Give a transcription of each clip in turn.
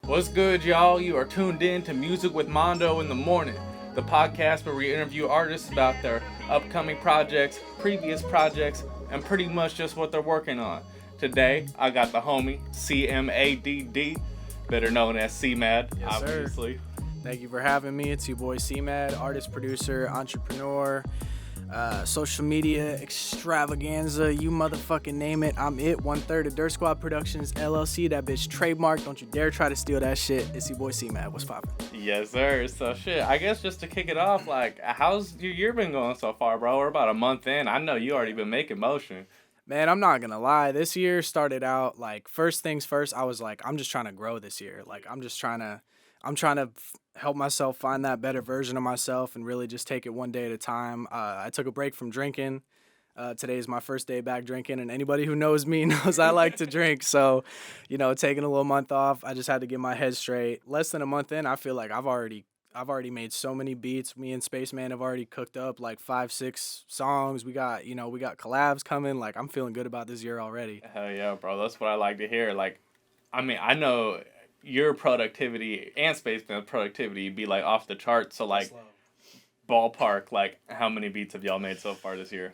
What's good, y'all? You are tuned in to Music with Mando in the Morning, the podcast where we interview artists about their upcoming projects, previous projects, and pretty much just what they're working on. Today, I got the homie Cmadd, better known as Cmadd, Yes, obviously. Sir. Thank you for having me. It's your boy Cmadd, artist, producer, entrepreneur, social media extravaganza, you motherfucking name it. I'm it. 1/3 of Dirtsquad Productions, LLC. That bitch trademark. Don't you dare try to steal that shit. It's your boy Cmadd. What's poppin'? Yes, sir. So shit, I guess just to kick it off, like, how's your year been going so far, bro? We're about a month in. I know you already been making motion. Man, I'm not gonna lie. This year started out like first things first. I was like, I'm just trying to grow this year. Like, I'm trying to help myself find that better version of myself and really just take it one day at a time. I took a break from drinking. Today is my first day back drinking, and anybody who knows me knows I like to drink. So, taking a little month off, I just had to get my head straight. Less than a month in, I feel like I've already made so many beats. Me and Spaceman have already cooked up like 5-6 songs. We got collabs coming. Like, I'm feeling good about this year already. Hell yeah, bro. That's what I like to hear. Like, I mean, I know your productivity and Spaceman's productivity be like off the charts. So like, ballpark, like, how many beats have y'all made so far this year?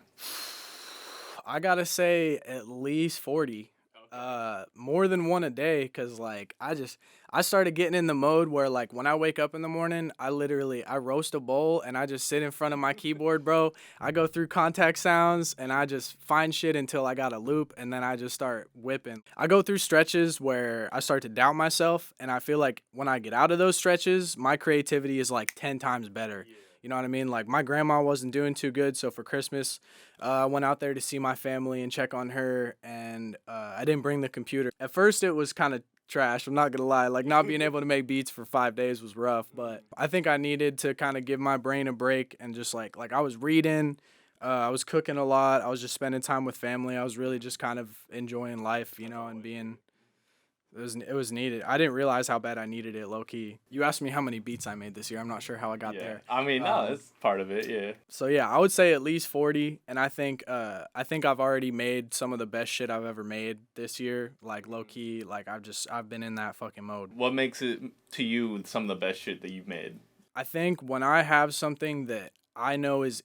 I gotta say at least 40. More than one a day, because like I started getting in the mode where like when I wake up in the morning, I roast a bowl and I just sit in front of my keyboard, bro. I go through contact sounds and I just find shit until I got a loop, and then I just start whipping. I go through stretches where I start to doubt myself, and I feel like when I get out of those stretches, my creativity is like 10 times better. You know what I mean? Like, my grandma wasn't doing too good, so for Christmas, I went out there to see my family and check on her, and I didn't bring the computer. At first, it was kind of trash, I'm not gonna lie. Like, not being able to make beats for 5 days was rough, but I think I needed to kind of give my brain a break and just, like I was reading, I was cooking a lot, I was just spending time with family. I was really just kind of enjoying life, and being... It was needed. I didn't realize how bad I needed it, low key. You asked me how many beats I made this year. I'm not sure how I got there. I mean, no, that's part of it, yeah. So yeah, I would say at least 40, and I think I've already made some of the best shit I've ever made this year. Like, low key, like I've been in that fucking mode. What makes it to you some of the best shit that you've made? I think when I have something that I know is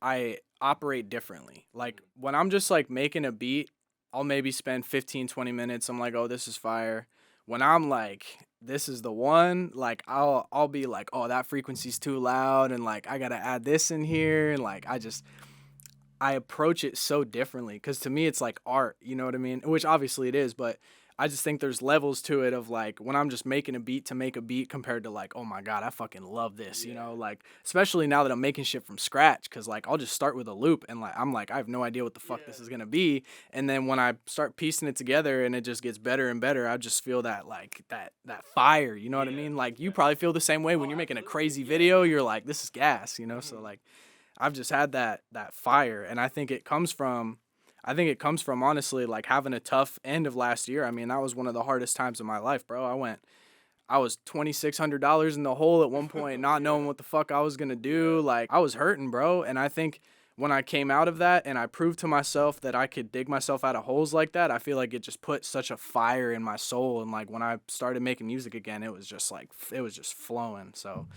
I operate differently. Like, when I'm just like making a beat, I'll maybe spend 15-20 minutes. I'm like, oh, this is fire. When I'm like, this is the one, like, I'll be like, oh, that frequency's too loud, and like I gotta add this in here, and like I approach it so differently, because to me it's like art, you know what I mean? Which obviously it is, but I just think there's levels to it of like when I'm just making a beat to make a beat compared to like, oh my God, I fucking love this, like, especially now that I'm making shit from scratch, because like I'll just start with a loop and like I'm like, I have no idea what the fuck this is gonna be, and then when I start piecing it together and it just gets better and better, I just feel that like that fire, you know what I mean? Like, you probably feel the same way when you're making a crazy video. You're like, this is gas, so like I've just had that fire, and I think it comes from honestly like having a tough end of last year. I mean, that was one of the hardest times of my life, bro. I was $2,600 in the hole at one point, not knowing what the fuck I was gonna do. Like, I was hurting, bro. And I think when I came out of that and I proved to myself that I could dig myself out of holes like that, I feel like it just put such a fire in my soul. And like when I started making music again, it was just flowing. So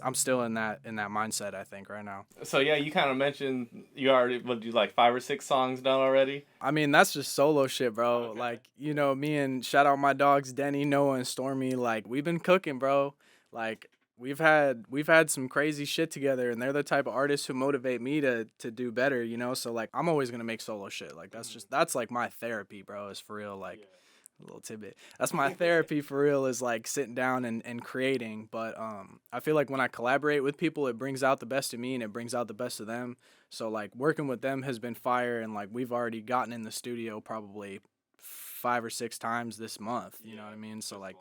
I'm still in that mindset, I think, right now. So yeah, you kind of mentioned you already do like 5 or 6 songs done already. I mean, that's just solo shit, bro. Okay. Like, me and shout out my dogs Denny, Noah, and Stormy. Like, we've been cooking, bro. Like, we've had some crazy shit together, and they're the type of artists who motivate me to do better. So like I'm always gonna make solo shit. Like, that's like my therapy, bro. Is for real. Like. Yeah. A little tidbit. That's my therapy for real, is like sitting down and creating. But I feel like when I collaborate with people, it brings out the best of me and it brings out the best of them. So like working with them has been fire, and like we've already gotten in the studio probably 5 or 6 times this month. You know what I mean? So like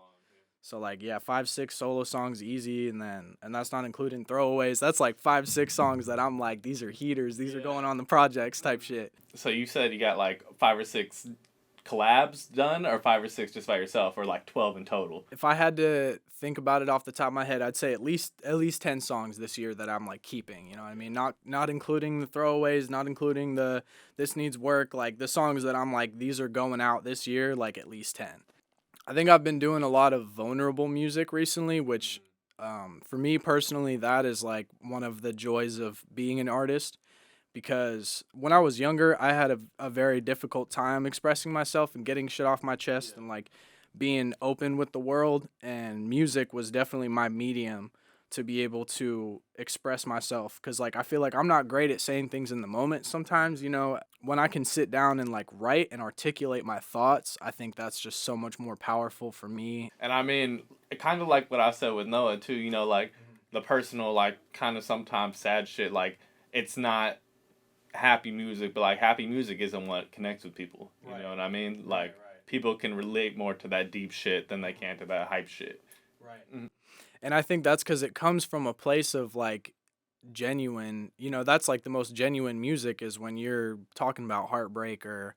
yeah, 5-6 solo songs easy, and that's not including throwaways. That's like 5-6 songs that I'm like, these are heaters. These are going on the projects type shit. So you said you got like 5 or 6 collabs done, or 5 or 6 just by yourself, or like 12 in total? If I had to think about it off the top of my head, I'd say at least 10 songs this year that I'm like keeping, you know what I mean? Not including the throwaways, not including the this needs work, like the songs that I'm like, these are going out this year, like at least 10. I think I've been doing a lot of vulnerable music recently, which for me personally, that is like one of the joys of being an artist. Because when I was younger, I had a very difficult time expressing myself and getting shit off my chest and like being open with the world. And music was definitely my medium to be able to express myself. Cause like I feel like I'm not great at saying things in the moment sometimes, you know. When I can sit down and like write and articulate my thoughts, I think that's just so much more powerful for me. And I mean, kind of like what I said with Noah too. You know, like the personal, like kind of sometimes sad shit. Like it's not happy music, but like happy music isn't what connects with people. You know what I mean? Like people can relate more to that deep shit than they can to that hype shit. Right. Mm-hmm. And I think that's because it comes from a place of like genuine, you know, that's like the most genuine music is when you're talking about heartbreak or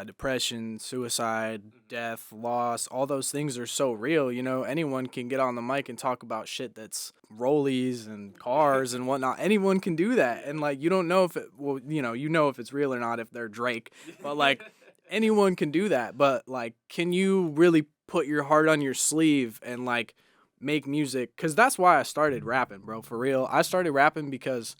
depression, suicide, death, loss. All those things are so real. You know, anyone can get on the mic and talk about shit that's rollies and cars and whatnot. Anyone can do that. And like, you don't know if it, well, you know if it's real or not if they're Drake, but like anyone can do that. But like, can you really put your heart on your sleeve and like make music? Because that's why I started rapping, bro, for real. I started rapping because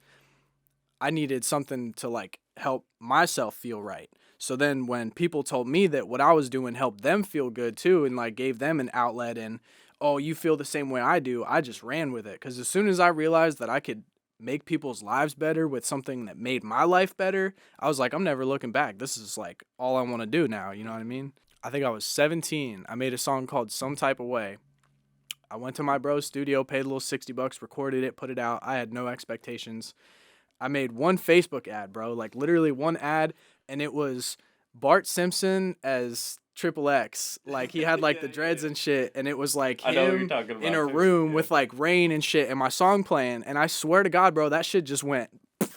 I needed something to like help myself feel right. So then when people told me that what I was doing helped them feel good too and like gave them an outlet and, oh, you feel the same way I do, I just ran with it. Because as soon as I realized that I could make people's lives better with something that made my life better, I was like, I'm never looking back. This is like all I want to do now. You know what I mean? I think I was 17. I made a song called Some Type of Way. I went to my bro's studio, paid a little $60, recorded it, put it out. I had no expectations. I made one Facebook ad, bro, like literally one ad, and it was Bart Simpson as Triple X. Like he had like the dreads and shit, and it was like him in a room with like rain and shit, and my song playing. And I swear to God, bro, that shit just went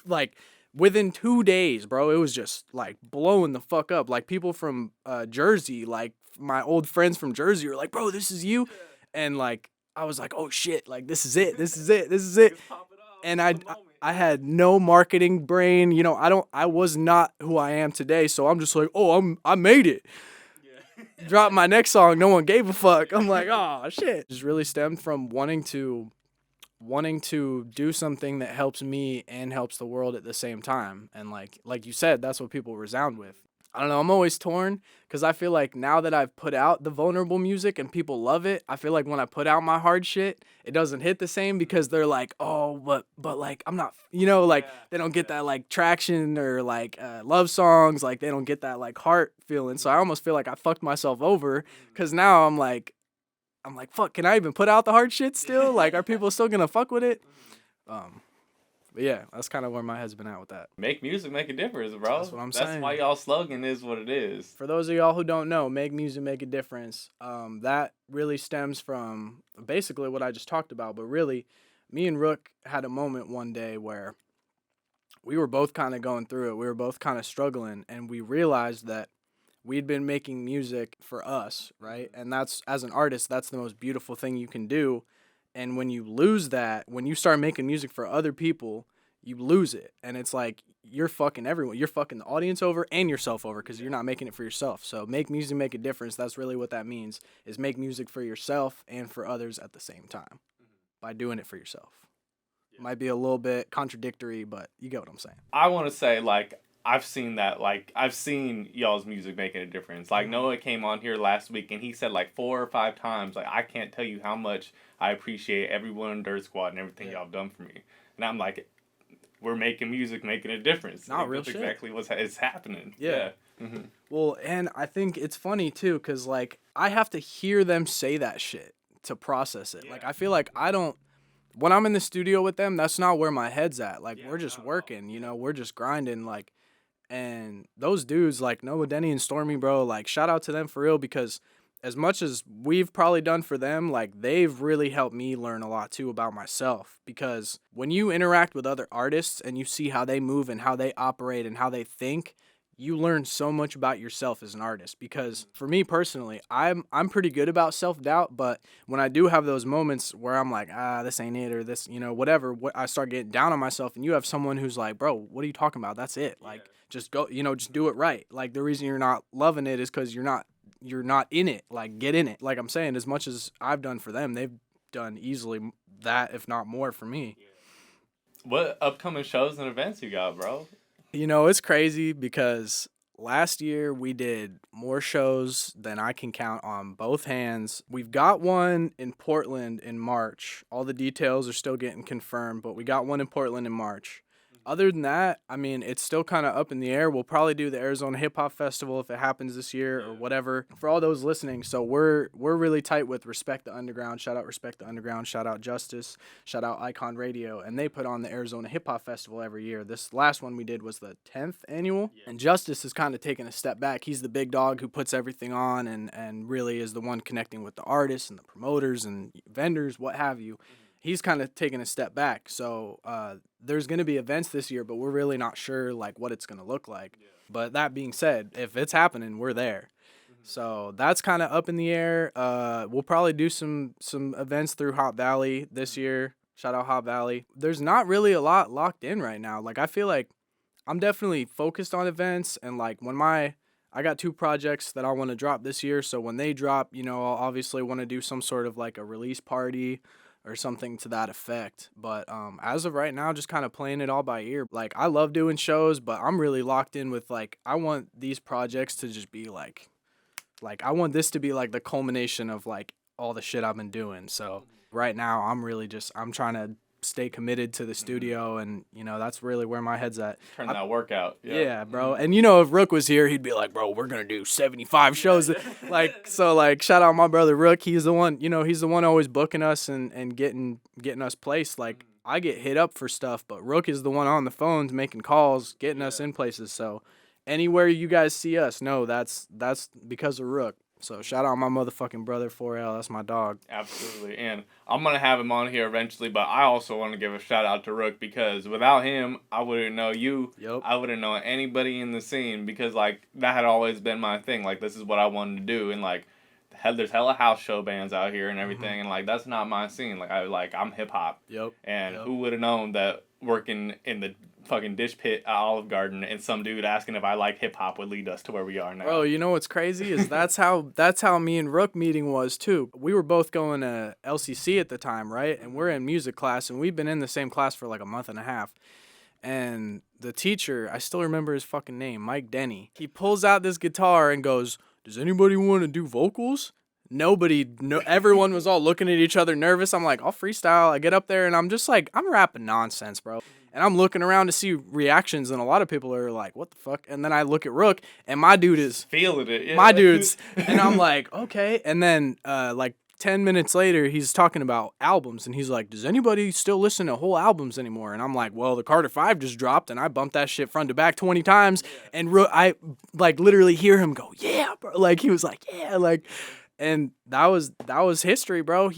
like within 2 days, bro. It was just like blowing the fuck up. Like people from Jersey, like my old friends from Jersey, were like, bro, this is you, and like I was like, oh shit, like this is it, this is it, this is it. And I had no marketing brain. You know, I was not who I am today. So I'm just like, oh, I made it. Yeah. Dropped my next song. No one gave a fuck. I'm like, oh shit. It just really stemmed from wanting to do something that helps me and helps the world at the same time. And like you said, that's what people resound with. I don't know. I'm always torn because I feel like now that I've put out the vulnerable music and people love it, I feel like when I put out my hard shit, it doesn't hit the same because they're like, oh, but like I'm not, you know, like they don't get that like traction or like love songs, like they don't get that like heart feeling. So I almost feel like I fucked myself over because now I'm like, fuck, can I even put out the hard shit still? Like, are people still gonna fuck with it? But yeah, that's kind of where my head's been at with that. Make music, make a difference, bro. That's what I'm saying. That's why y'all slogan is what it is. For those of y'all who don't know, make music, make a difference. That really stems from basically what I just talked about. But really, me and Rook had a moment one day where we were both kind of going through it. We were both kind of struggling, and we realized that we'd been making music for us, right? And that's, as an artist, that's the most beautiful thing you can do. And when you lose that, when you start making music for other people, you lose it. And it's like you're fucking everyone. You're fucking the audience over and yourself over because you're not making it for yourself. So make music, make a difference. That's really what that means, is make music for yourself and for others at the same time by doing it for yourself. Might be a little bit contradictory, but you get what I'm saying. I want to say, like, I've seen that, like, I've seen y'all's music making a difference. Like, Noah came on here last week, and he said, like, 4 or 5 times, like, I can't tell you how much I appreciate everyone in Dirtsquad and everything y'all have done for me. And I'm like, we're making music, making a difference. Not real shit. That's exactly what's happening. Yeah. Mm-hmm. Well, and I think it's funny, too, because, like, I have to hear them say that shit to process it. Yeah. Like, I feel like I don't... When I'm in the studio with them, that's not where my head's at. Like, we're just working, you know? We're just grinding, like... And those dudes, like Noah, Denny, and Stormy, bro, like, shout out to them for real, because as much as we've probably done for them, like, they've really helped me learn a lot, too, about myself. Because when you interact with other artists and you see how they move and how they operate and how they think, you learn so much about yourself as an artist. Because for me personally, I'm pretty good about self-doubt, but when I do have those moments where I'm like, this ain't it, or this, you know, whatever, I start getting down on myself, and you have someone who's like, bro, what are you talking about? That's it. Like, just go, you know, just do it right. Like, the reason you're not loving it is because you're not you're not in it. Like, get in it. Like I'm saying, as much as I've done for them, they've done easily that, if not more, for me. What upcoming shows and events you got, bro? You know, it's crazy because last year we did more shows than I can count on both hands. We've got one in Portland in March. All the details are still getting confirmed, but we got one in Portland in March. Other than that, I mean, it's still kind of up in the air. We'll probably do the Arizona Hip Hop Festival if it happens this year or whatever. For all those listening, so we're really tight with Respect the Underground. Shout out Respect the Underground. Shout out Justice. Shout out Icon Radio. And they put on the Arizona Hip Hop Festival every year. This last one we did was the 10th annual. And Justice is kind of taking a step back. He's the big dog who puts everything on and really is the one connecting with the artists and the promoters and vendors, what have you. He's kind of taking a step back. So there's going to be events this year, but we're really not sure like what it's going to look like. Yeah. But that being said, if it's happening, we're there. So that's kind of up in the air. We'll probably do some events through Hot Valley this year. Shout out Hot Valley. There's not really a lot locked in right now. Like, I feel like I'm definitely focused on events, and like I got 2 projects that I want to drop this year. So when they drop, you know, I'll obviously want to do some sort of like a release party or something to that effect. But as of right now, just kind of playing it all by ear. Like, I love doing shows, but I'm really locked in with like, I want these projects to just be like I want this to be like the culmination of like all the shit I've been doing. So right now I'm trying to stay committed to the studio, and you know, that's really where my head's at. Turn that workout. Yeah, bro. And you know, if Rook was here, he'd be like, bro, we're gonna do 75 shows. Like, so like, shout out my brother Rook. He's the one, you know, he's the one always booking us and getting us placed. Like, I get hit up for stuff, but Rook is the one on the phones making calls, getting us in places. So anywhere you guys see us, no, that's because of Rook. So shout out my motherfucking brother 4L. That's my dog. Absolutely. And I'm going to have him on here eventually, but I also want to give a shout out to Rook, because without him, I wouldn't know you. Yep. I wouldn't know anybody in the scene, because like that had always been my thing. Like, this is what I wanted to do. And like, there's hella house show bands out here and everything. And like, that's not my scene. Like, I'm hip hop. Yep. And who would have known that working in the fucking dish pit at Olive Garden and some dude asking if I like hip hop would lead us to where we are now. Bro, you know what's crazy is that's how me and Rook meeting was too. We were both going to LCC at the time, right? And we're in music class, and we've been in the same class for like a month and a half. And the teacher, I still remember his fucking name, Mike Denny. He pulls out this guitar and goes, "Does anybody want to do vocals?" Everyone was all looking at each other nervous. I'm like, I'll freestyle. I get up there and I'm just like, I'm rapping nonsense, bro. And I'm looking around to see reactions, and a lot of people are like, what the fuck? And then I look at Rook, and my dude is feeling it. Yeah. My dude's, and I'm like, okay. And then like 10 minutes later, he's talking about albums, and he's like, does anybody still listen to whole albums anymore? And I'm like, well, the Carter 5 just dropped, and I bumped that shit front to back 20 times. And I like literally hear him go, yeah, bro. Like, he was like, yeah, like, and that was history, bro.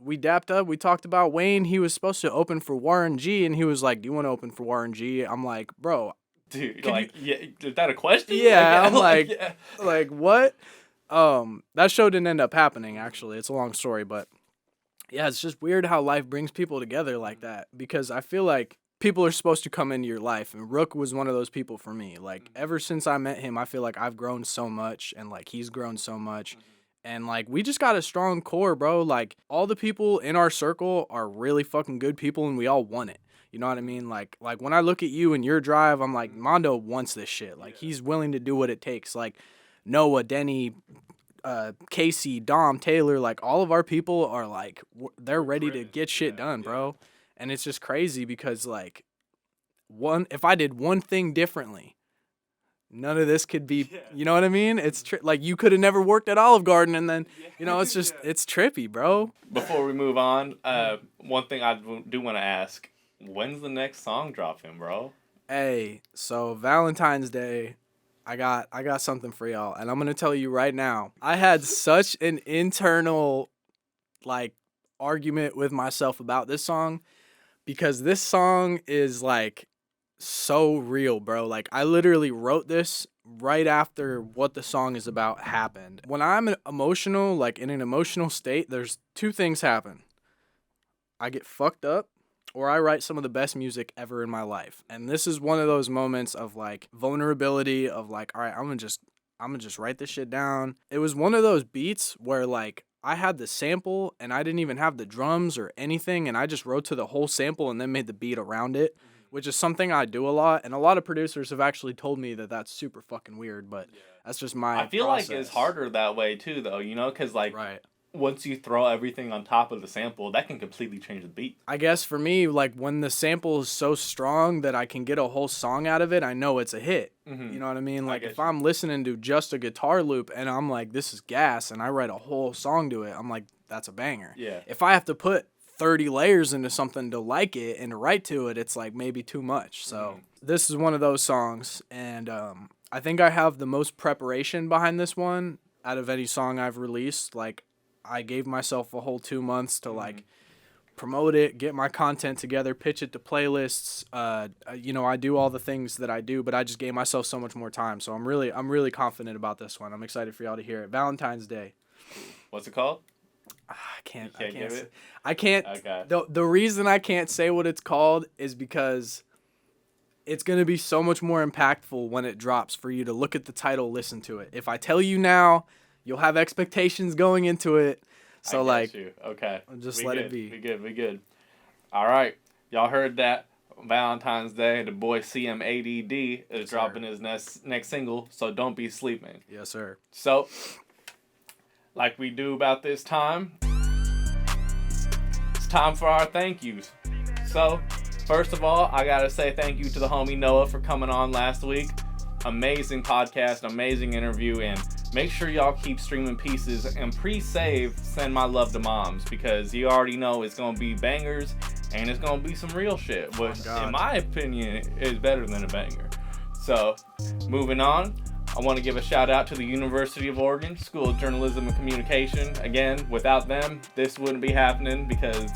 We dapped up. We talked about Wayne. He was supposed to open for Warren G, and he was like, do you want to open for Warren G? I'm like, bro. Dude, like, yeah, is that a question? Yeah, I'm like, like, what? That show didn't end up happening, actually. It's a long story, but yeah, it's just weird how life brings people together like that, because I feel like people are supposed to come into your life, and Rook was one of those people for me. Like, ever since I met him, I feel like I've grown so much, and like, he's grown so much. And, like, we just got a strong core, bro. Like, all the people in our circle are really fucking good people, and we all want it. You know what I mean? Like when I look at you and your drive, I'm like, Mando wants this shit. Like, he's willing to do what it takes. Like, Noah, Denny, Casey, Dom, Taylor, like, all of our people are, like, they're ready to get shit done, bro. And it's just crazy because, like, if I did one thing differently, none of this could be, you know what I mean? It's like, you could have never worked at Olive Garden, and then, you know, it's just, it's trippy, bro. Before we move on, one thing I do want to ask, when's the next song dropping, bro? Hey, so Valentine's Day, I got something for y'all, and I'm going to tell you right now. I had such an internal, like, argument with myself about this song, because this song is, like, so real, bro. Like, I literally wrote this right after what the song is about happened. When I'm emotional, like in an emotional state, there's 2 things happen. I get fucked up, or I write some of the best music ever in my life. And this is one of those moments of like vulnerability, of like, all right, I'm gonna just I'm gonna just write this shit down. It was one of those beats where like I had the sample and I didn't even have the drums or anything, and I just wrote to the whole sample and then made the beat around it, which is something I do a lot. And a lot of producers have actually told me that that's super fucking weird, but that's just my I feel process. like it's harder that way too, though. You know, because like Right. once you throw everything on top of the sample, that can completely change the beat. I guess for me, like when the sample is so strong that I can get a whole song out of it, I know it's a hit. Mm-hmm. You know what I mean? Like get if you. I'm listening to just a guitar loop and I'm like, this is gas, and I write a whole song to it, I'm like, that's a banger. Yeah. If I have to put 30 layers into something to like it and to write to it, it's like maybe too much. So this is one of those songs, and I think I have the most preparation behind this one out of any song I've released. Like I gave myself a whole 2 months to like promote it, get my content together, pitch it to playlists. You know, I do all the things that I do, but I just gave myself so much more time. So I'm really confident about this one. I'm excited for y'all to hear it. Valentine's Day. What's it called? I can't give it? I can't. Okay. The reason I can't say what it's called is because it's going to be so much more impactful when it drops for you to look at the title, listen to it. If I tell you now, you'll have expectations going into it. So like, you. Okay. just We let good. it be. We good. All right. Y'all heard that. Valentine's Day, the boy Cmadd is dropping his next single, so don't be sleeping. Yes, sir. So, like we do about this time, it's time for our thank yous. So, first of all, I gotta say thank you to the homie Noah for coming on last week. Amazing podcast, amazing interview, and make sure y'all keep streaming pieces and pre-save Send My Love to Moms, because you already know it's gonna be bangers and it's gonna be some real shit, which in my opinion is better than a banger. So, moving on, I want to give a shout out to the University of Oregon School of Journalism and Communication. Again, without them, this wouldn't be happening, because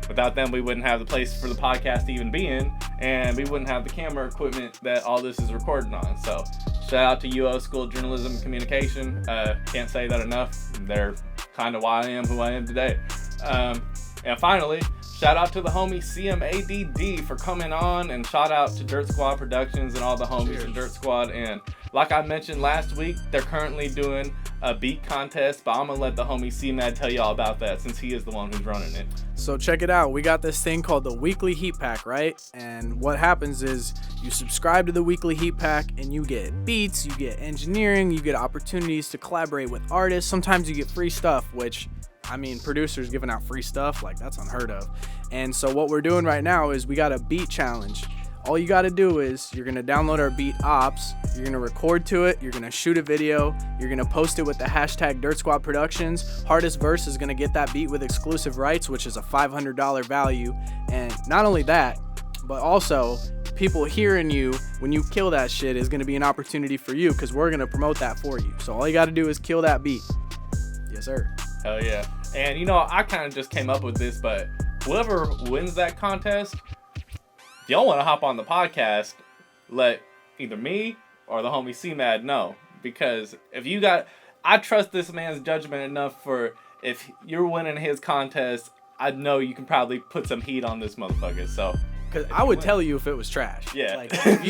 without them, we wouldn't have the place for the podcast to even be in, and we wouldn't have the camera equipment that all this is recorded on. So, shout out to UO School of Journalism and Communication. Can't say that enough. They're kind of why I am who I am today. And finally, shout out to the homie Cmadd for coming on, and shout out to Dirtsquad Productions and all the homies in Dirtsquad. And like I mentioned last week, they're currently doing a beat contest, but I'm gonna let the homie Cmadd tell y'all about that, since he is the one who's running it. So check it out. We got this thing called the Weekly Heat Pack, right? And what happens is you subscribe to the Weekly Heat Pack and you get beats, you get engineering, you get opportunities to collaborate with artists. Sometimes you get free stuff, which, I mean, producers giving out free stuff, like that's unheard of. And so what we're doing right now is we got a beat challenge. All you got to do is you're going to download our beat ops, you're going to record to it, you're going to shoot a video, you're going to post it with the hashtag Dirtsquad Productions. Hardest verse is going to get that beat with exclusive rights, which is a $500 value. And not only that, but also people hearing you when you kill that shit is going to be an opportunity for you, because we're going to promote that for you. So all you got to do is kill that beat. Yes, sir. Hell yeah. And you know, I kind of just came up with this, but whoever wins that contest, if y'all want to hop on the podcast, let either me or the homie Cmadd know. Because if you got, I trust this man's judgment enough for, if you're winning his contest, I know you can probably put some heat on this motherfucker. So, because I would tell you if it was trash. Yeah. Like if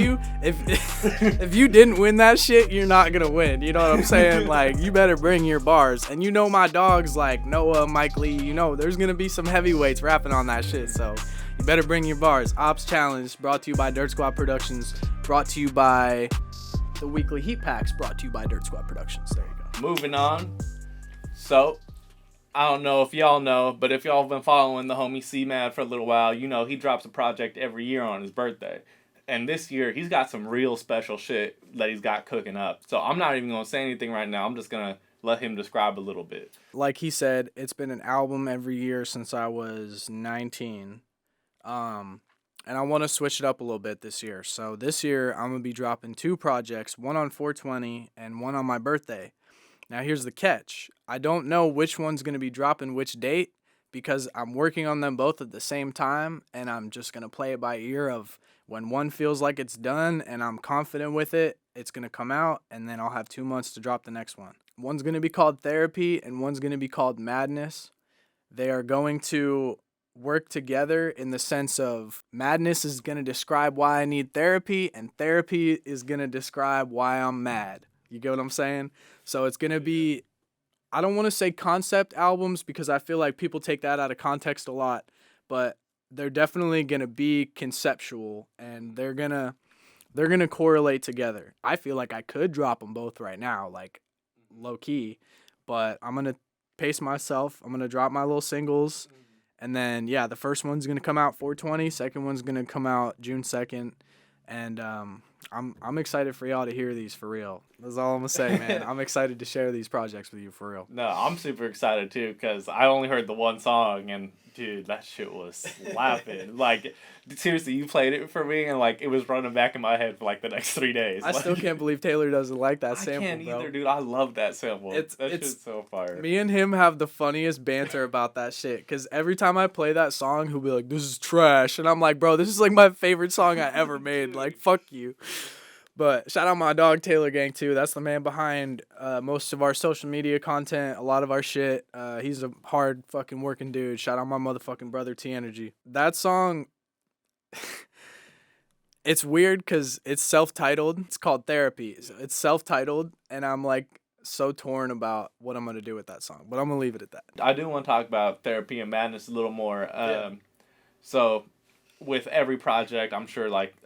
you didn't win that shit, you're not gonna win. You know what I'm saying? Like, you better bring your bars. And you know my dogs like Noah, Mike Lee. You know there's gonna be some heavyweights rapping on that shit. So you better bring your bars. Ops Challenge brought to you by Dirtsquad Productions. Brought to you by the Weekly Heat Packs. Brought to you by Dirtsquad Productions. There you go. Moving on. So, I don't know if y'all know, but if y'all have been following the homie Cmadd for a little while, you know he drops a project every year on his birthday. And this year, he's got some real special shit that he's got cooking up. So I'm not even going to say anything right now. I'm just going to let him describe a little bit. Like he said, it's been an album every year since I was 19. And I want to switch it up a little bit this year. So this year, I'm going to be dropping 2 projects, one on 420 and one on my birthday. Now, here's the catch. I don't know which one's going to be dropping which date, because I'm working on them both at the same time, and I'm just going to play it by ear of when one feels like it's done and I'm confident with it, it's going to come out, and then I'll have 2 months to drop the next one. One's going to be called Therapy, and one's going to be called Madness. They are going to work together in the sense of madness is going to describe why I need therapy, and therapy is going to describe why I'm mad. You get what I'm saying? So it's going to be, I don't want to say concept albums because I feel like people take that out of context a lot, but they're definitely going to be conceptual and they're going to correlate together. I feel like I could drop them both right now, like low key, but I'm going to pace myself. I'm going to drop my little singles. And then, yeah, the first one's going to come out 4/20. Second one's going to come out June 2nd. And I'm excited for y'all to hear these for real. That's all I'm going to say, man. I'm excited to share these projects with you for real. No, I'm super excited too because I only heard the one song and dude, that shit was slapping. Like, seriously, you played it for me and like it was running back in my head for like the next 3 days. I still can't believe Taylor doesn't like that sample, I can't bro. either, dude. I love that sample. That shit's so fire. Me and him have the funniest banter about that shit because every time I play that song, he'll be like, "This is trash," and I'm like, "Bro, this is like my favorite song I ever made. Like, fuck you." But shout out my dog Taylor Gang too. That's the man behind most of our social media content, a lot of our shit. He's a hard fucking working dude. Shout out my motherfucking brother T Energy. That song, it's weird because it's self-titled. It's called Therapy. So it's self-titled, and I'm like so torn about what I'm gonna do with that song. But I'm gonna leave it at that. I do want to talk about Therapy and Madness a little more. So with every project, I'm sure like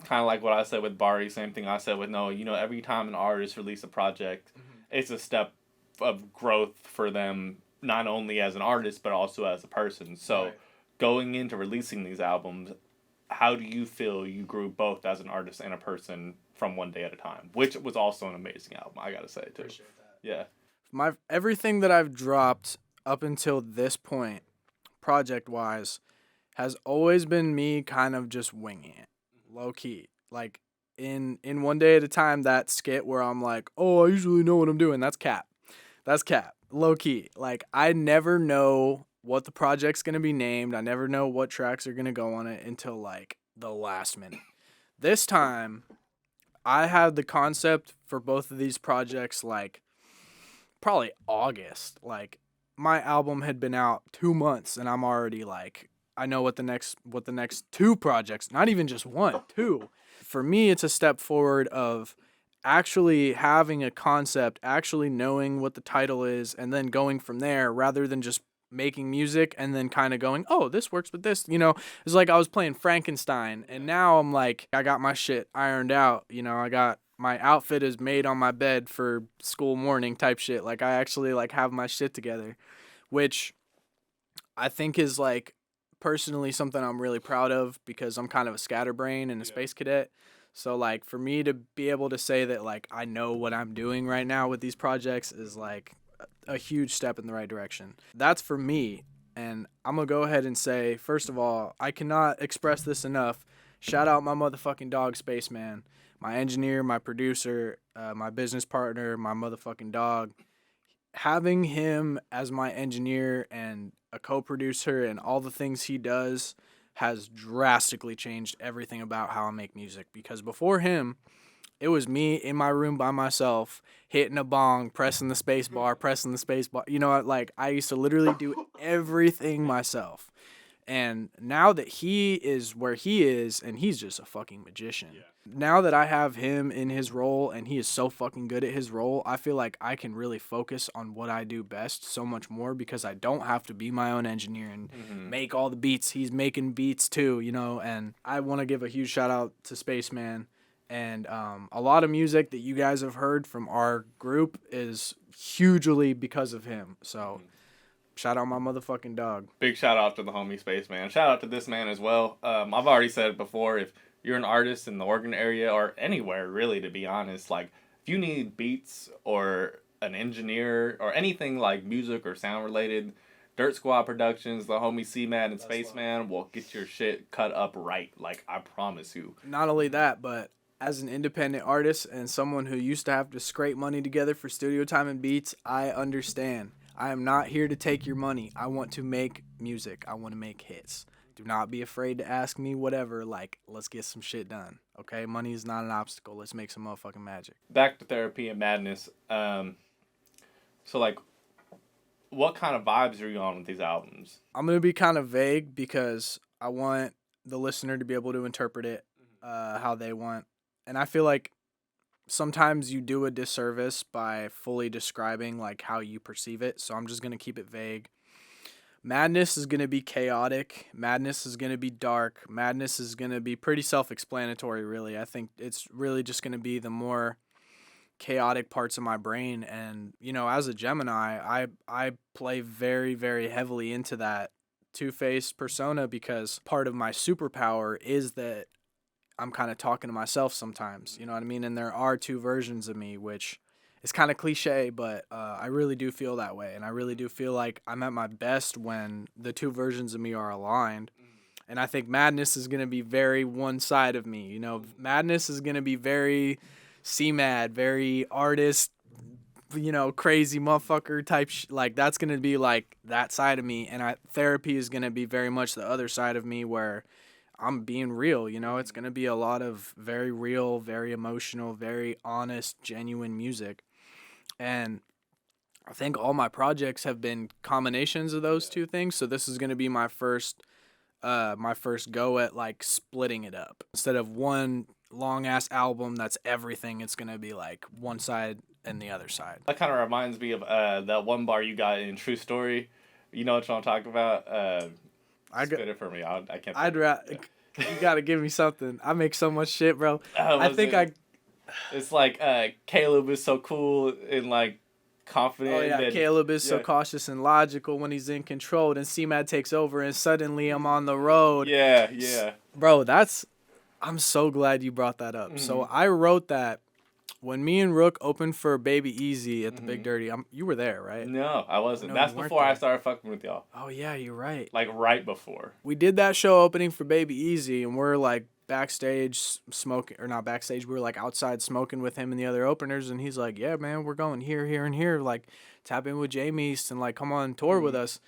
kind of like what I said with Bari, same thing I said with Noah. You know, every time an artist releases a project, it's a step of growth for them, not only as an artist but also as a person. So going into releasing these albums, how do you feel you grew both as an artist and a person from One Day at a Time, which was also an amazing album, I gotta say too. Appreciate that. Yeah. Everything that I've dropped up until this point, project wise, has always been me kind of just winging it, low key. Like in One Day at a Time, that skit where I'm like, "Oh, I usually know what I'm doing." That's cap. That's cap. Low key. Like I never know what the project's gonna be named. I never know what tracks are gonna go on it until like the last minute. This time, I had the concept for both of these projects like probably August. Like my album had been out 2 months and I'm already like I know what the next two projects, not even just one, two. For me, it's a step forward of actually having a concept, actually knowing what the title is, and then going from there rather than just making music and then kind of going, oh, this works with this. You know, it's like I was playing Frankenstein and now I'm like, I got my shit ironed out. You know, I got my outfit is made on my bed for school morning type shit. Like I actually like have my shit together, which I think is like personally something I'm really proud of because I'm kind of a scatterbrain and a space cadet. So like for me to be able to say that like I know what I'm doing right now with these projects is like a huge step in the right direction. That's for me. And I'm going to go ahead and say, first of all, I cannot express this enough. Shout out my motherfucking dog, Spaceman, my engineer, my producer, my business partner, my motherfucking dog. Having him as my engineer and a co-producer and all the things he does has drastically changed everything about how I make music. Because before him, it was me in my room by myself, hitting a bong, pressing the space bar. You know, like I used to literally do everything myself. And now that he is where he is, and he's just a fucking magician. Yeah. Now that I have him in his role and he is so fucking good at his role, I feel like I can really focus on what I do best so much more because I don't have to be my own engineer and make all the beats. He's making beats too, you know, and I want to give a huge shout out to Spaceman. And a lot of music that you guys have heard from our group is hugely because of him. So shout out my motherfucking dog. Big shout out to the homie Spaceman. Shout out to this man as well. I've already said it before, if you're an artist in the Oregon area or anywhere really, to be honest, like if you need beats or an engineer or anything like music or sound related, Dirtsquad Productions, the homie Cmadd and Spaceman will get your shit cut up right. Like I promise you. Not only that, but as an independent artist and someone who used to have to scrape money together for studio time and beats, I understand. I am not here to take your money. I want to make music. I want to make hits. Do not be afraid to ask me whatever. Like, let's get some shit done. Okay? Money is not an obstacle. Let's make some motherfucking magic. Back to Therapy and Madness. So, like, what kind of vibes are you on with these albums? I'm going to be kind of vague because I want the listener to be able to interpret it how they want. And I feel like sometimes you do a disservice by fully describing like how you perceive it. So I'm just gonna keep it vague. Madness is gonna be chaotic. Madness is gonna be dark. Madness is gonna be pretty self-explanatory, really. I think it's really just gonna be the more chaotic parts of my brain. And as a Gemini, I play very, very heavily into that two-faced persona, because part of my superpower is that I'm kind of talking to myself sometimes. You know what I mean? And there are two versions of me, which is kind of cliche, but I really do feel that way. And I really do feel like I'm at my best when the two versions of me are aligned. And I think Madness is going to be very one side of me. Madness is going to be very Cmadd, very artist, crazy motherfucker type. Like, that's going to be like that side of me. And therapy is going to be very much the other side of me, where I'm being real. It's going to be a lot of very real, very emotional, very honest, genuine music. And I think all my projects have been combinations of those two things. So this is going to be my first go at like splitting it up. Instead of one long ass album that's everything, it's going to be like one side and the other side. That kind of reminds me of that one bar you got in True Story. You know what I'm talking about? Spit it for me. I can't. You gotta give me something. I make so much shit, bro. It's like Caleb is so cool and like confident. Oh yeah, Caleb is so cautious and logical when he's in control. And Cmadd takes over, and suddenly I'm on the road. Yeah. Bro, I'm so glad you brought that up. Mm-hmm. So I wrote that when me and Rook opened for Baby Easy at the Big Dirty. You were there, right? No, I wasn't. That's before I started fucking with y'all. Oh yeah, you're right. Like right before. We did that show opening for Baby Easy, and we're like backstage smoking, or not backstage. We were like outside smoking with him and the other openers, and he's like, "Yeah, man, we're going here, here, and here. Like, tap in with Jamie East and like come on tour with us."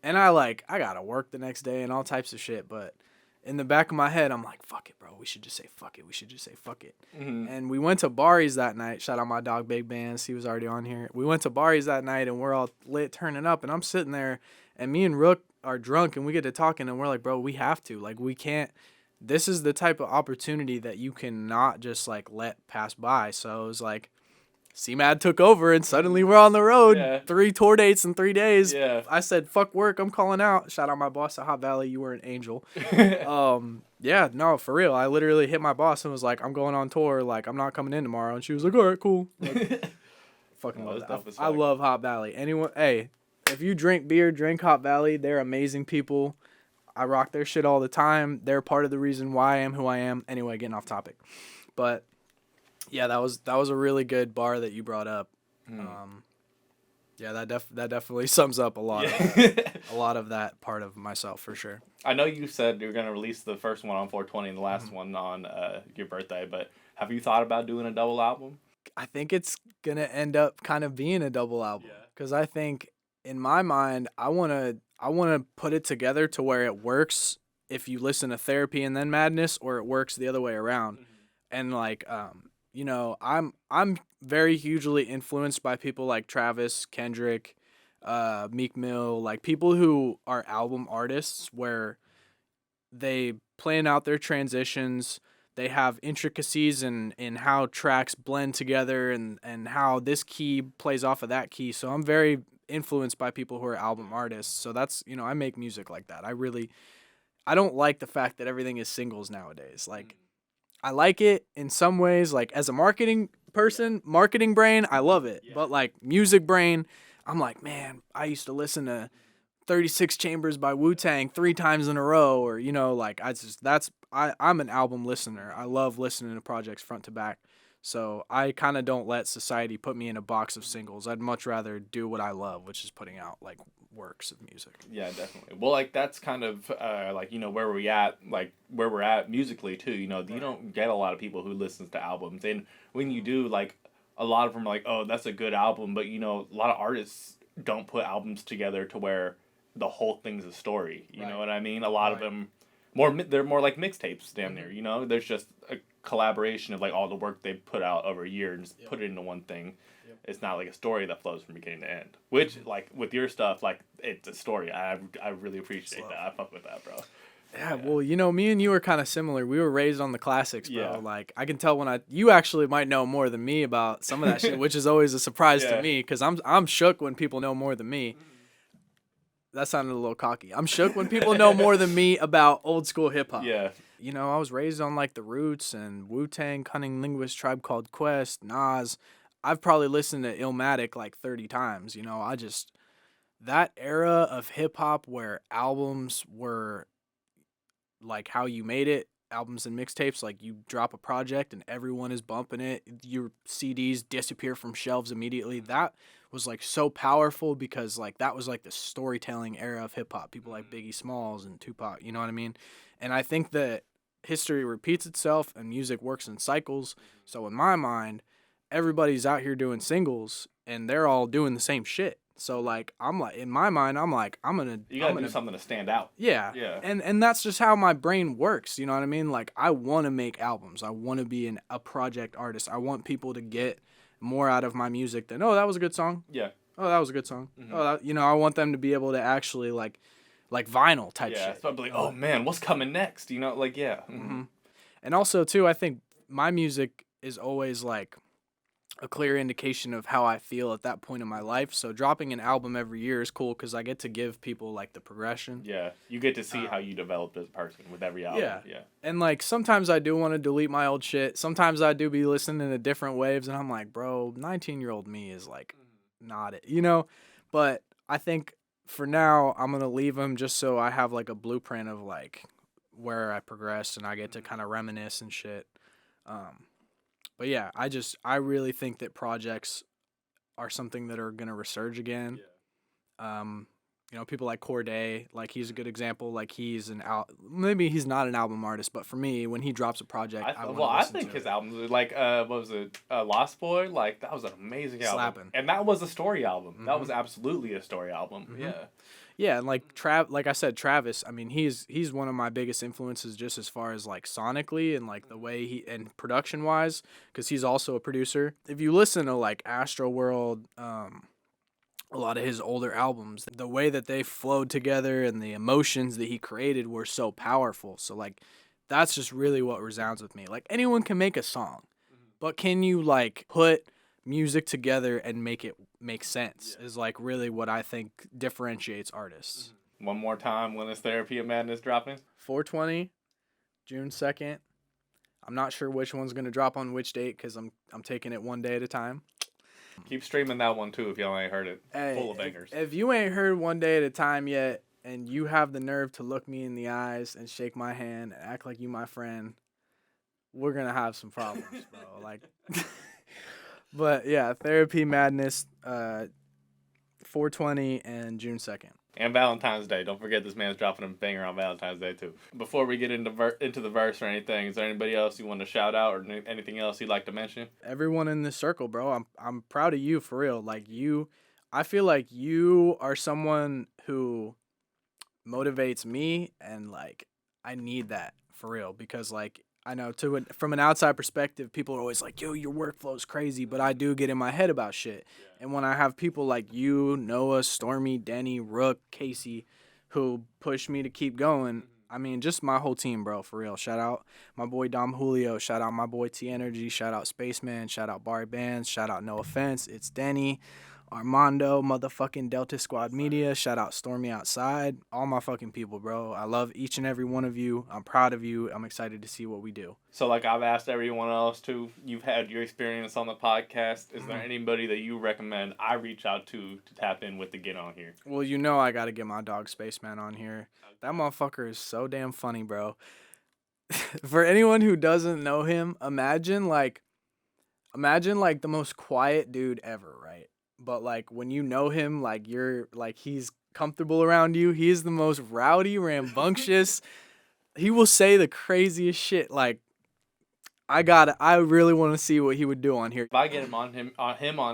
And I gotta work the next day and all types of shit, but in the back of my head, I'm like, fuck it, bro. We should just say fuck it. Mm-hmm. And we went to Barry's that night. Shout out my dog, Big Bands. He was already on here. We went to Barry's that night, and we're all lit, turning up. And I'm sitting there, and me and Rook are drunk, and we get to talking, and we're like, bro, we have to. Like, we can't. This is the type of opportunity that you cannot just, like, let pass by. So it was like, Cmadd took over, and suddenly we're on the road. Yeah. 3 tour dates in 3 days. Yeah. I said, fuck work, I'm calling out. Shout out my boss at Hot Valley. You were an angel. Yeah, no, for real. I literally hit my boss and was like, I'm going on tour. Like, I'm not coming in tomorrow. And she was like, all right, cool. Like, fucking love that. I love Hot Valley. Hey, if you drink beer, drink Hot Valley. They're amazing people. I rock their shit all the time. They're part of the reason why I am who I am. Anyway, getting off topic. But yeah, that was a really good bar that you brought up. Yeah, that definitely sums up a lot of that part of myself for sure. I know you said you were gonna release the first one on 420 and the last one on your birthday, but have you thought about doing a double album? I think it's gonna end up kind of being a double album, because I think in my mind I wanna put it together to where it works if you listen to Therapy and then Madness, or it works the other way around. And like I'm very hugely influenced by people like Travis, Kendrick, Meek Mill, like people who are album artists where they plan out their transitions, they have intricacies in how tracks blend together and how this key plays off of that key. So I'm very influenced by people who are album artists. So that's, I make music like that. I don't like the fact that everything is singles nowadays. Like, I like it in some ways, like as a marketing person, marketing brain, I love it. But like music brain, I'm like, man, I used to listen to 36 Chambers by Wu-Tang 3 times in a row, or like I'm an album listener. I love listening to projects front to back. So I kind of don't let society put me in a box of singles. I'd much rather do what I love, which is putting out like works of music. Yeah, definitely. Well, like that's kind of like where we're at musically too. You don't get a lot of people who listens to albums, and when you do, like a lot of them are like, oh, that's a good album, but a lot of artists don't put albums together to where the whole thing's a story. You know what I mean? A lot of them they're more like mixtapes damn near. There's just a collaboration of like all the work they put out over a year and just put it into one thing. It's not like a story that flows from beginning to end. Which, like, with your stuff, like, it's a story. I really appreciate that. I fuck with that, bro. Yeah, well, me and you are kind of similar. We were raised on the classics, bro. Yeah. Like, I can tell when you actually might know more than me about some of that shit, which is always a surprise to Yeah. me, because I'm shook when people know more than me. That sounded a little cocky. I'm shook when people know more than me about old school hip hop. Yeah. I was raised on like the Roots and Wu-Tang, Cunning Linguist, Tribe Called Quest, Nas. I've probably listened to Illmatic like 30 times. That era of hip hop where albums were like how you made it, albums and mixtapes, like you drop a project and everyone is bumping it, your CDs disappear from shelves immediately. That was like so powerful because like that was like the storytelling era of hip hop. People like Biggie Smalls and Tupac, you know what I mean? And I think that history repeats itself and music works in cycles. So in my mind, everybody's out here doing singles and they're all doing the same shit. So like I'm like in my mind I'm like I'm gonna do something to stand out. yeah. Yeah. And that's just how my brain works, you know what I mean? Like I want to make albums. I want to be a project artist. I want people to get more out of my music than, oh, that was a good song. Yeah. Oh, that was a good song. Oh, I want them to be able to actually like vinyl type Yeah. shit. It's probably like, oh man, what's coming next? Like yeah. And also too, I think my music is always like a clear indication of how I feel at that point in my life. So dropping an album every year is cool because I get to give people like the progression. Yeah, you get to see how you develop as a person with every album. Yeah. And like sometimes I do want to delete my old shit. Sometimes I do be listening to different waves and I'm like, bro, 19-year-old me is like not it, But I think for now I'm going to leave them just so I have like a blueprint of like where I progressed and I get to kind of reminisce and shit. But yeah, I really think that projects are something that are gonna resurge again. Yeah. People like Corday, like he's a good example. Like maybe he's not an album artist, but for me, when he drops a project, I think his albums like what was it, Lost Boy? Like that was an amazing album. Slapping. And that was a story album. Mm-hmm. That was absolutely a story album. Mm-hmm. Yeah. Yeah, and like like I said, Travis. I mean, he's one of my biggest influences, just as far as like sonically and like the way and production wise, because he's also a producer. If you listen to like Astro World, a lot of his older albums, the way that they flowed together and the emotions that he created were so powerful. So like, that's just really what resounds with me. Like anyone can make a song, but can you like put music together and make it make sense is like really what I think differentiates artists. One more time, when is Therapy of Madness dropping? 4/20, June 2nd. I'm not sure which one's gonna drop on which date because I'm taking it one day at a time. Keep streaming that one too if y'all ain't heard it. Hey, full of bangers. If you ain't heard One Day at a Time yet and you have the nerve to look me in the eyes and shake my hand and act like you my friend, we're gonna have some problems, bro. Like but yeah, Therapy Madness, 4/20 and June 2nd. And Valentine's Day. Don't forget this man's dropping a banger on Valentine's Day too. Before we get into the verse or anything, is there anybody else you want to shout out or anything else you'd like to mention? Everyone in this circle, bro. I'm proud of you for real. Like I feel like you are someone who motivates me, and like I need that for real because like I know from an outside perspective, people are always like, yo, your workflow is crazy, but I do get in my head about shit. Yeah. And when I have people like you, Noah, Stormy, Denny, Rook, Casey, who push me to keep going, I mean, just my whole team, bro, for real. Shout out my boy Dom Julio. Shout out my boy T Energy. Shout out Spaceman. Shout out Barry Bands. Shout out No Offense. It's Denny. Armando, motherfucking Delta Squad Media. Shout out Stormy Outside. All my fucking people, bro. I love each and every one of you. I'm proud of you. I'm excited to see what we do. So like I've asked everyone else too, you've had your experience on the podcast. Is there anybody that you recommend I reach out to tap in with to get on here? Well, I got to get my dog Spaceman on here. That motherfucker is so damn funny, bro. For anyone who doesn't know him, imagine like the most quiet dude ever, right? But like when you know him, like you're like he's comfortable around you. He's the most rowdy, rambunctious. He will say the craziest shit. Like I really want to see what he would do on here. If I get him on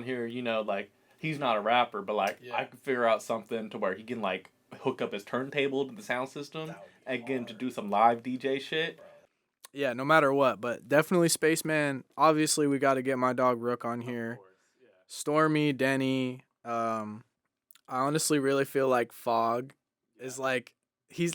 here, like he's not a rapper, but like I could figure out something to where he can like hook up his turntable to the sound system and get him to do some live DJ shit. Yeah, no matter what, but definitely Spaceman. Obviously, we got to get my dog Rook on here. Stormy, Denny. I honestly really feel like Fog is like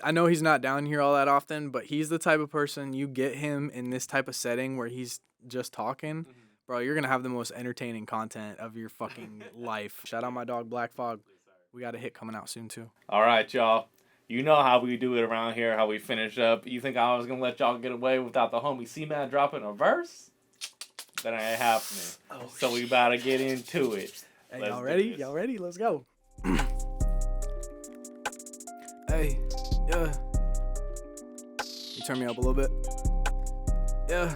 I know he's not down here all that often, but he's the type of person you get him in this type of setting where he's just talking. Bro, you're going to have the most entertaining content of your fucking life. Shout out my dog, Black Fog. We got a hit coming out soon, too. All right, y'all. You know how we do it around here, how we finish up. You think I was going to let y'all get away without the homie Cmadd dropping a verse? That ain't happening. Oh, so we about to get into it. Hey, y'all ready? Y'all ready? Let's go. Hey, yeah. You turn me up a little bit. Yeah.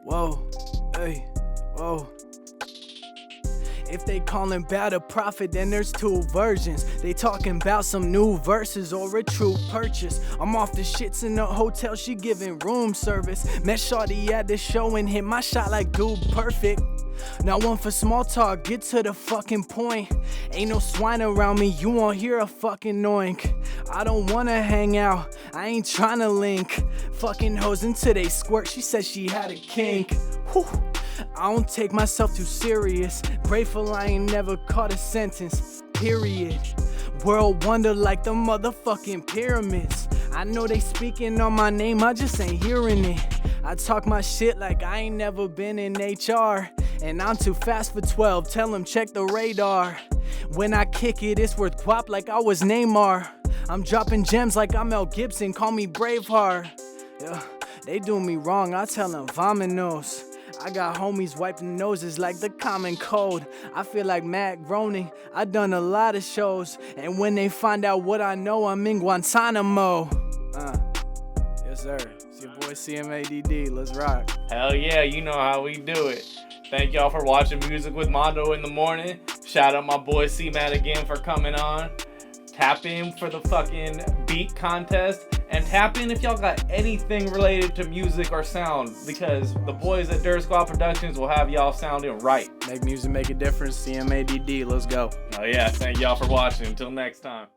Whoa. Hey. Whoa. If they callin' about a profit, then there's two versions. They talking about some new verses or a true purchase. I'm off the shits in the hotel, she giving room service. Met shawty at the show and hit my shot like dude perfect. Not one for small talk, get to the fucking point. Ain't no swine around me, you won't hear a fucking oink. I don't wanna hang out, I ain't tryna link. Fucking hoes until they squirt, she said she had a kink. Whew. I don't take myself too serious. Grateful I ain't never caught a sentence, period. World wonder like the motherfucking pyramids. I know they speaking on my name, I just ain't hearing it. I talk my shit like I ain't never been in HR. And I'm too fast for 12, tell them check the radar. When I kick it, it's worth guap like I was Neymar. I'm dropping gems like I'm Mel Gibson, call me Braveheart. Yeah, they do me wrong, I tell them vamonos. I got homies wiping noses like the common cold. I feel like Matt Groening, I done a lot of shows. And when they find out what I know, I'm in Guantanamo. Yes sir, it's your boy Cmadd, let's rock. Hell yeah, you know how we do it. Thank y'all for watching Music with Mando in the Morning. Shout out my boy Cmadd again for coming on. Tap in for the fucking beat contest. And tap in if y'all got anything related to music or sound, because the boys at Dirtsquad Productions will have y'all sounding right. Make music make a difference. Cmadd, let's go. Oh yeah, thank y'all for watching. Until next time.